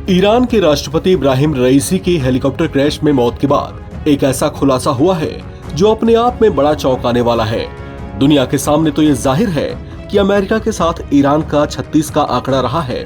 Iran के राष्ट्रपति इब्राहिम रईसी की हेलीकॉप्टर क्रैश में मौत के बाद एक ऐसा खुलासा हुआ है जो अपने आप में बड़ा चौंकाने वाला है। दुनिया के सामने तो ये जाहिर है कि अमेरिका के साथ ईरान का 36 का आंकड़ा रहा है,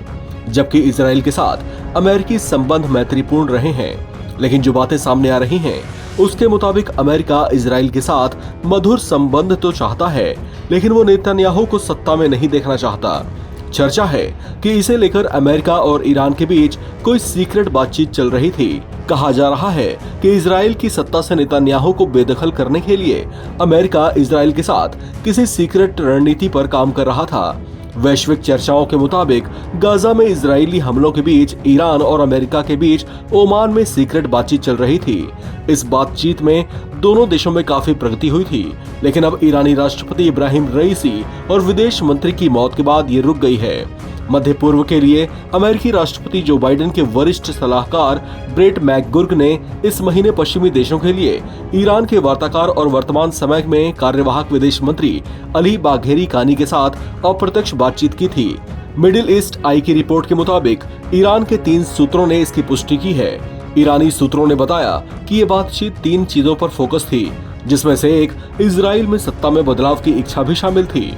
जबकि इजराइल के साथ अमेरिकी संबंध मैत्रीपूर्ण रहे हैं। लेकिन जो बातें सामने आ रही हैं, उसके मुताबिक अमेरिका इजराइल के साथ मधुर संबंध तो चाहता है, लेकिन वो नेतन्याहू को सत्ता में नहीं देखना चाहता। चर्चा है कि इसे लेकर अमेरिका और ईरान के बीच कोई सीक्रेट बातचीत चल रही थी। कहा जा रहा है कि इजराइल की सत्ता से नेतन्याहू को बेदखल करने के लिए अमेरिका इजराइल के साथ किसी सीक्रेट रणनीति पर काम कर रहा था। वैश्विक चर्चाओं के मुताबिक गाजा में इजरायली हमलों के बीच ईरान और अमेरिका के बीच ओमान में सीक्रेट बातचीत चल रही थी। इस बातचीत में दोनों देशों में काफी प्रगति हुई थी, लेकिन अब ईरानी राष्ट्रपति इब्राहिम रईसी और विदेश मंत्री की मौत के बाद ये रुक गई है। मध्य पूर्व के लिए अमेरिकी राष्ट्रपति जो बाइडेन के वरिष्ठ सलाहकार ब्रेट मैकगुर्क ने इस महीने पश्चिमी देशों के लिए ईरान के वार्ताकार और वर्तमान समय में कार्यवाहक विदेश मंत्री अली बाघेरी कानी के साथ अप्रत्यक्ष बातचीत की थी। मिडिल ईस्ट आई की रिपोर्ट के मुताबिक ईरान के 3 सूत्रों ने इसकी पुष्टि की है। ईरानी सूत्रों ने बताया कि ये बातचीत 3 चीजों पर फोकस थी, जिसमें से एक इजराइल में सत्ता में बदलाव की इच्छा भी शामिल थी।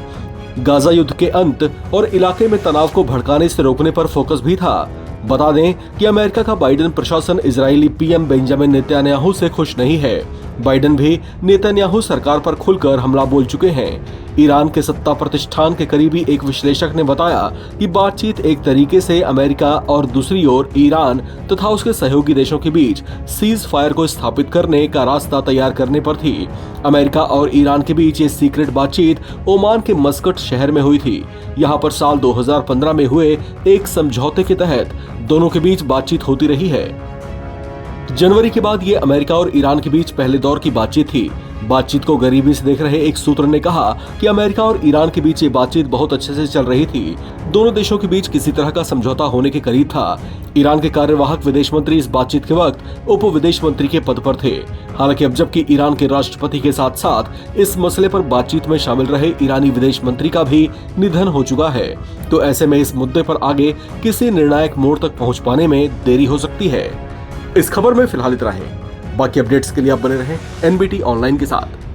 गाजा युद्ध के अंत और इलाके में तनाव को भड़काने से रोकने पर फोकस भी था। बता दें कि अमेरिका का बाइडेन प्रशासन इजरायली पीएम बेंजामिन नेतन्याहू से खुश नहीं है। बाइडेन भी नेतन्याहू सरकार पर खुलकर हमला बोल चुके हैं। ईरान के सत्ता प्रतिष्ठान के करीबी एक विश्लेषक ने बताया कि बातचीत एक तरीके से अमेरिका और दूसरी ओर ईरान तथा उसके सहयोगी देशों के बीच सीज फायर को स्थापित करने का रास्ता तैयार करने पर थी। अमेरिका और ईरान के बीच ये सीक्रेट बातचीत ओमान के मस्कट शहर में हुई थी। यहाँ पर साल 2015 में हुए एक समझौते के तहत दोनों के बीच बातचीत होती रही है। जनवरी के बाद ये अमेरिका और ईरान के बीच पहले दौर की बातचीत थी। बातचीत को गरीबी से देख रहे एक सूत्र ने कहा कि अमेरिका और ईरान के बीच ये बातचीत बहुत अच्छे से चल रही थी। दोनों देशों के बीच किसी तरह का समझौता होने के करीब था। ईरान के कार्यवाहक विदेश मंत्री इस बातचीत के वक्त उप विदेश मंत्री के पद पर थे। हालांकि अब जबकि ईरान के राष्ट्रपति के साथ साथ इस मसले पर बातचीत में शामिल रहे ईरानी विदेश मंत्री का भी निधन हो चुका है, तो ऐसे में इस मुद्दे पर आगे किसी निर्णायक मोड़ तक पहुँच पाने में देरी हो सकती है। इस खबर में फिलहाल इतना है। बाकी अपडेट्स के लिए आप बने रहें एनबीटी ऑनलाइन के साथ।